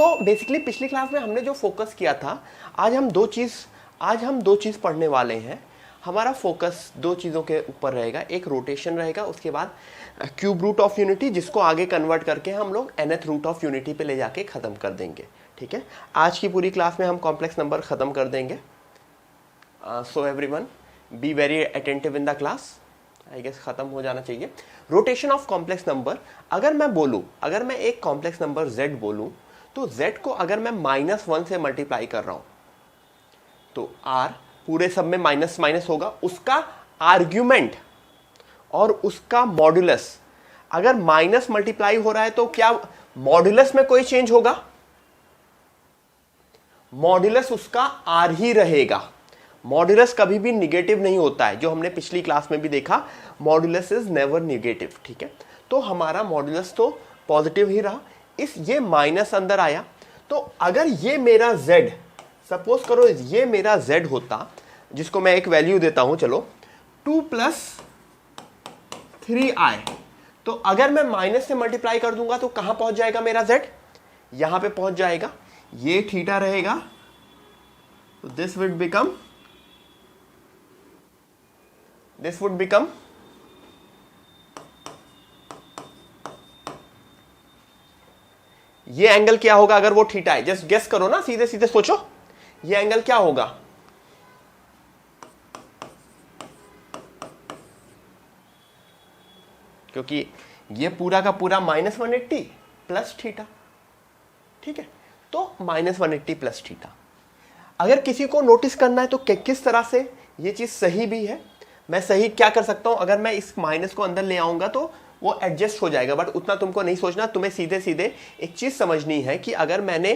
So basically पिछली class में हमने जो फोकस किया था, आज हम दो चीज़ पढ़ने वाले हैं। हमारा फोकस दो चीज़ों के ऊपर रहेगा, एक रोटेशन रहेगा, उसके बाद क्यूब रूट ऑफ यूनिटी, जिसको आगे कन्वर्ट करके हम लोग nth रूट ऑफ यूनिटी पे ले जाके ख़त्म कर देंगे। ठीक है, आज की पूरी क्लास में हम कॉम्प्लेक्स नंबर ख़त्म कर देंगे। So everyone be very attentive in the class. I guess ख़त्म हो जाना चाहिए। रोटेशन ऑफ कॉम्प्लेक्स नंबर, अगर मैं एक कॉम्प्लेक्स नंबर z बोलूँ तो z को अगर मैं -1 से मल्टीप्लाई कर रहा हूँ तो r पूरे सब में माइनस माइनस होगा, उसका आर्ग्यूमेंट और उसका मॉड्यूलस अगर माइनस मल्टीप्लाई हो रहा है तो क्या मॉड्यूलस में कोई चेंज होगा? मॉड्यूलस उसका r ही रहेगा। मॉड्यूलस कभी भी निगेटिव नहीं होता है, जो हमने पिछली क्लास में भी देखा, मॉड्यूलस इज नेवर निगेटिव। ठीक है, तो हमारा मॉड्यूलस तो पॉजिटिव ही रहा। ये माइनस अंदर आया, तो अगर ये मेरा z, सपोज करो ये मेरा z होता, जिसको मैं एक वैल्यू देता हूं, चलो 2 + 3i, तो अगर मैं माइनस से मल्टीप्लाई कर दूंगा तो कहां पहुंच जाएगा मेरा z? यहां पे पहुंच जाएगा। ये थीटा रहेगा, तो दिस वुड बिकम ये एंगल क्या होगा अगर वो थीटा है? जस्ट गेस करो ना, सीधे सीधे सोचो, ये एंगल क्या होगा? क्योंकि ये पूरा का पूरा -180 प्लस थीटा। ठीक है, तो -180 प्लस थीटा। अगर किसी को नोटिस करना है तो किस तरह से ये चीज सही भी है, मैं सही क्या कर सकता हूं, अगर मैं इस माइनस को अंदर ले आऊंगा तो वो एडजस्ट हो जाएगा, बट उतना तुमको नहीं सोचना। तुम्हें सीधे सीधे एक चीज समझनी है कि अगर मैंने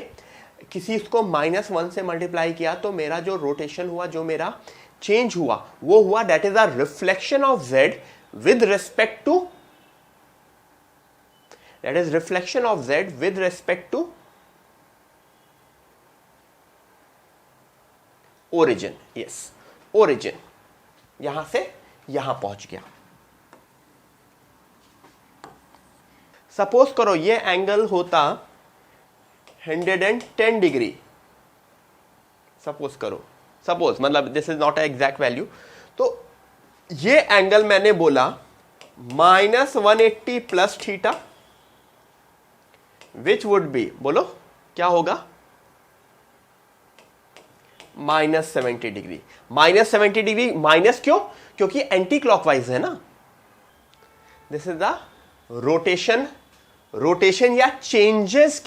किसी इसको -1 से मल्टीप्लाई किया तो मेरा जो रोटेशन हुआ, जो मेरा चेंज हुआ, वो हुआ that is a reflection of z with respect to, that is reflection of z with respect to origin. Yes, origin यहां से यहां पहुंच गया। सपोज करो ये एंगल होता 110 डिग्री, सपोज मतलब this is not exact value, तो ये एंगल मैंने बोला -180 plus theta, which would be, बोलो क्या होगा? -70 डिग्री। -70 डिग्री माइनस क्यों? क्योंकि एंटी क्लॉकवाइज है ना। दिस इज द रोटेशन या चेंजेस,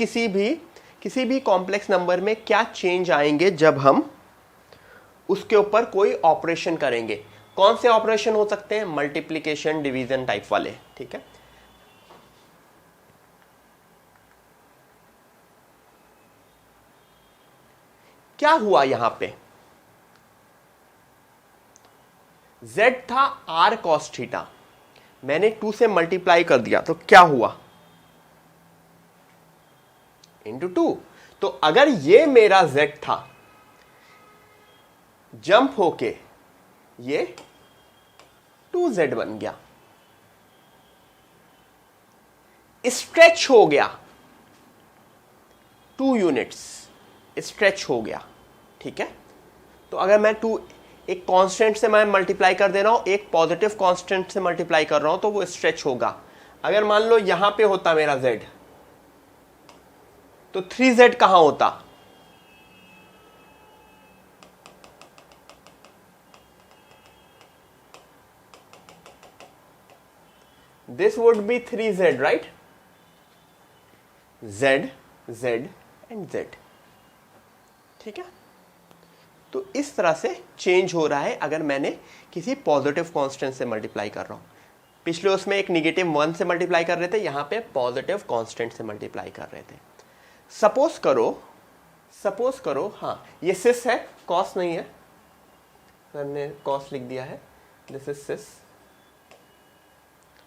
किसी भी कॉम्प्लेक्स नंबर में क्या चेंज आएंगे जब हम उसके ऊपर कोई ऑपरेशन करेंगे। कौन से ऑपरेशन हो सकते हैं? मल्टीप्लिकेशन, डिवीजन टाइप वाले। ठीक है, क्या हुआ यहां पे? z था r cos थीटा, मैंने 2 से मल्टीप्लाई कर दिया तो क्या हुआ? इंटू 2। तो अगर ये मेरा z था, जंप होके ये 2z बन गया, स्ट्रेच हो गया, 2 यूनिट्स स्ट्रेच हो गया। ठीक है, तो अगर मैं 2 एक कांस्टेंट से मैं मल्टीप्लाई कर दे रहा हूं, एक पॉजिटिव कांस्टेंट से मल्टीप्लाई कर रहा हूं, तो वो स्ट्रेच होगा। अगर मान लो यहां पे होता मेरा z, तो 3z कहां होता? This would be 3z, right? z, z and z। ठीक है, तो इस तरह से चेंज हो रहा है अगर मैंने किसी पॉजिटिव कांस्टेंट से मल्टीप्लाई कर रहा हूं। पिछले उसमें एक -1 से मल्टीप्लाई कर रहे थे, यहां पे पॉजिटिव कांस्टेंट से मल्टीप्लाई कर रहे थे। सपोज करो हाँ, ये सिस है, कॉस नहीं है, सर ने कॉस लिख दिया है, दिस इज सिस।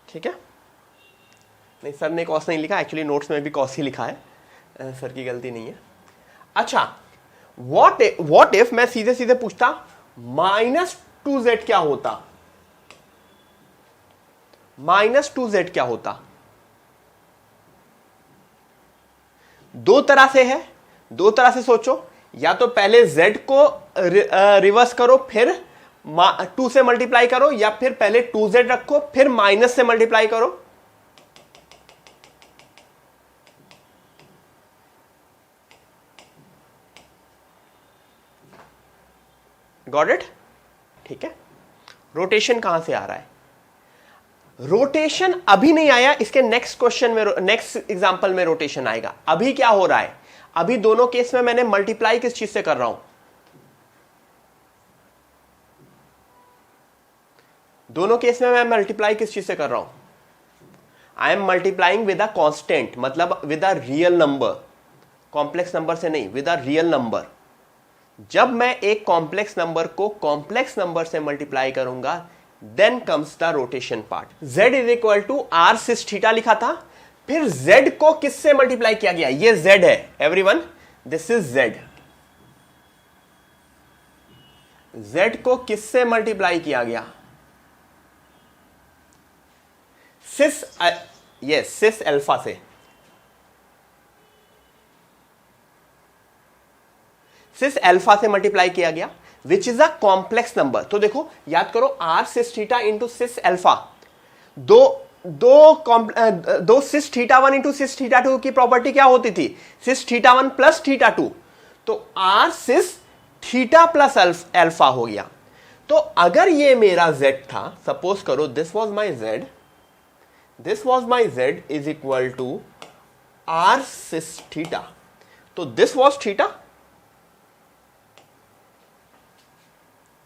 ठीक है, नहीं सर ने कॉस नहीं लिखा, एक्चुअली नोट्स में भी कॉस ही लिखा है, सर की गलती नहीं है। अच्छा, व्हाट इफ मैं सीधे सीधे पूछता -2z क्या होता? -2z क्या होता? दो तरह से है, दो तरह से सोचो, या तो पहले z को रिवर्स करो फिर 2 से मल्टीप्लाई करो, या फिर पहले 2z रखो फिर माइनस से मल्टीप्लाई करो। Got it? ठीक है। रोटेशन कहां से आ रहा है? रोटेशन अभी नहीं आया, इसके नेक्स्ट क्वेश्चन में, नेक्स्ट एग्जांपल में रोटेशन आएगा। अभी क्या हो रहा है? अभी दोनों केस में मैंने मल्टीप्लाई किस चीज से कर रहा हूं? दोनों केस में मैं मल्टीप्लाई किस चीज से कर रहा हूं? I am multiplying with a constant, मतलब with a real number, complex number से नहीं, विद अ रियल नंबर। जब मैं एक कॉम्प्लेक्स नंबर को कॉम्प्लेक्स नंबर से मल्टीप्लाई करूंगा, then comes the rotation part. z is equal to are cis theta लिखा था, फिर z को किससे मल्टीप्लाई किया गया? ये z है everyone, this is z। z को किससे मल्टीप्लाई किया गया? सिस, यस, सिस अल्फा से। सिस अल्फा से मल्टीप्लाई किया गया, which is a complex number. तो देखो याद करो, R cis theta into cis alpha, दो cis theta 1 into cis theta 2 की प्रॉपर्टी क्या होती थी? Cis theta 1 plus theta 2। तो R cis theta plus alpha हो गया। तो अगर ये मेरा z था, सपोज करो this was my z, this was my z is equal to are cis theta, तो दिस वॉज थीटा।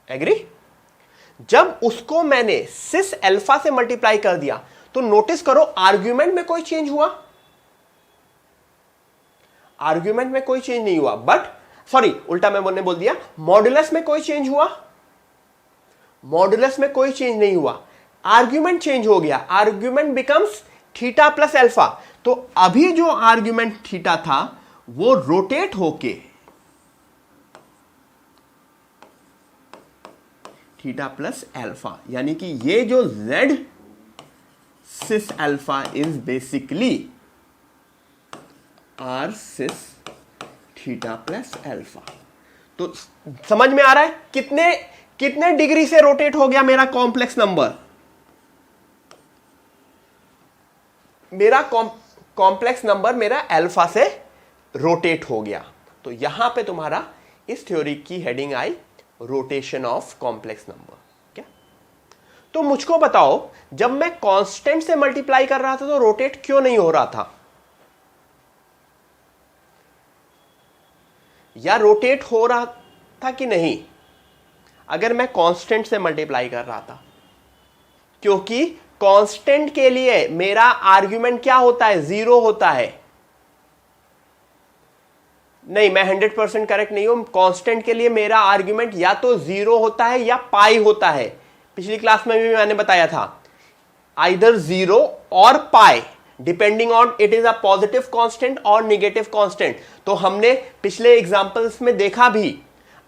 एग्री? जब उसको मैंने सिस अल्फा से मल्टीप्लाई कर दिया, तो नोटिस करो आर्ग्यूमेंट में कोई चेंज हुआ? आर्ग्यूमेंट में कोई चेंज नहीं हुआ, बट सॉरी उल्टा मैं बोल दिया, मॉडुलस में कोई चेंज हुआ? मॉडुलस में कोई चेंज नहीं हुआ, आर्ग्यूमेंट चेंज हो गया। Argument becomes theta plus alpha. तो अभी जो आर्ग्यूमेंट थीटा था वो रोटेट होके थीटा प्लस अल्फा, यानी कि ये जो z cis alpha is basically R cis theta plus alpha. तो समझ में आ रहा है कितने डिग्री से रोटेट हो गया मेरा कॉम्प्लेक्स नंबर? मेरा कॉम्प्लेक्स नंबर मेरा अल्फा से रोटेट हो गया। तो यहां पे तुम्हारा इस थ्योरी की heading I rotation of complex number. क्या? तो मुझको बताओ, जब मैं कांस्टेंट से मल्टीप्लाई कर रहा था तो रोटेट क्यों नहीं हो रहा था? या रोटेट हो रहा था कि नहीं अगर मैं कांस्टेंट से मल्टीप्लाई कर रहा था? क्योंकि कांस्टेंट के लिए मेरा आर्ग्यूमेंट क्या होता है? 0 होता है। नहीं, मैं 100% करेक्ट नहीं हूं। कांस्टेंट के लिए मेरा आर्ग्यूमेंट या तो 0 होता है या पाई होता है। पिछली क्लास में भी मैंने बताया था, आइदर 0 और pi, depending on it is a positive constant और नेगेटिव कांस्टेंट। तो हमने पिछले एग्जांपल्स में देखा भी,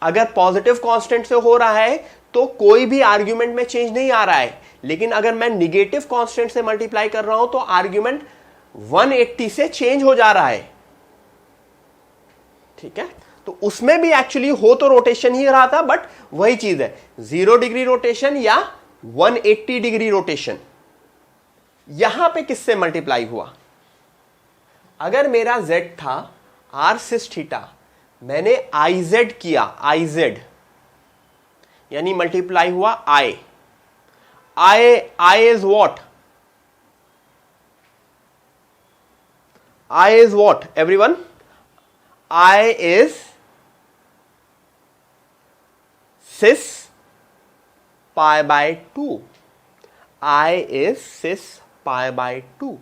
अगर पॉजिटिव कांस्टेंट से हो रहा है तो कोई भी आर्ग्यूमेंट में चेंज नहीं आ रहा है, लेकिन अगर मैं निगेटिव कांस्टेंट से मल्टीप्लाई कर रहा हूं तो आर्ग्यूमेंट 180 से चेंज हो जा रहा है। ठीक है? तो उसमें भी एक्चुअली हो तो रोटेशन ही रहा था, बट वही चीज है, 0 डिग्री रोटेशन या 180 डिग्री रोटेशन। यहां पे किससे मल्टीप्लाई हुआ? अगर मेरा z था r सिस थीटा, मैंने iz किया, iz यानी मल्टीप्लाई हुआ i is what? I is what everyone? I is cis pi by 2. I is cis pi by 2,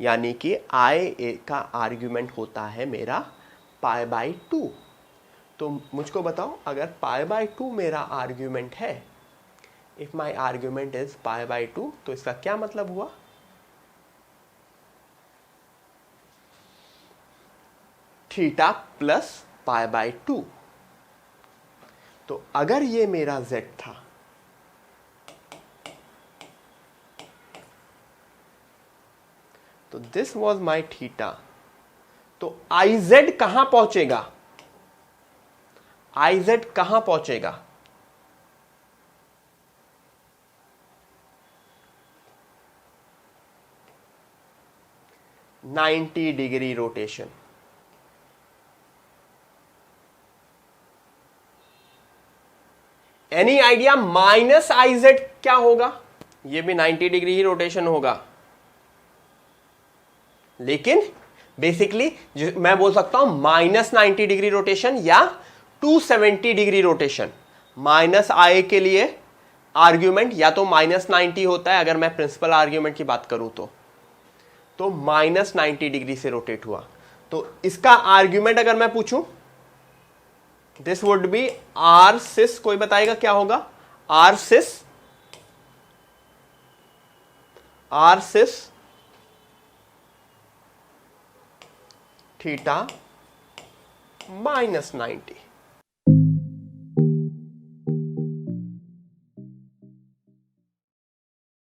यानी कि I का आर्ग्यूमेंट होता है मेरा पाई बाई 2। तो मुझको बताओ, अगर पाई बाई 2 मेरा आर्ग्यूमेंट है, if my argument is pi by 2, तो इसका क्या मतलब हुआ? Theta plus pi by 2। तो अगर ये मेरा z था, तो दिस वॉज माई थीटा, तो आई जेड कहां पहुंचेगा, आई जेड कहां पहुंचेगा, ninety degree rotation. Any idea minus I Z क्या होगा, ये भी 90 डिग्री ही रोटेशन होगा, लेकिन बेसिकली मैं बोल सकता हूं -90 डिग्री रोटेशन या 270 डिग्री रोटेशन। माइनस आई के लिए आर्ग्यूमेंट या तो -90 होता है अगर मैं प्रिंसिपल आर्ग्यूमेंट की बात करूं तो -90 डिग्री से रोटेट हुआ। तो इसका आर्ग्यूमेंट अगर मैं पूछूं, दिस वुड बी आर सिस, कोई बताएगा क्या होगा, आर सिस थीटा -90।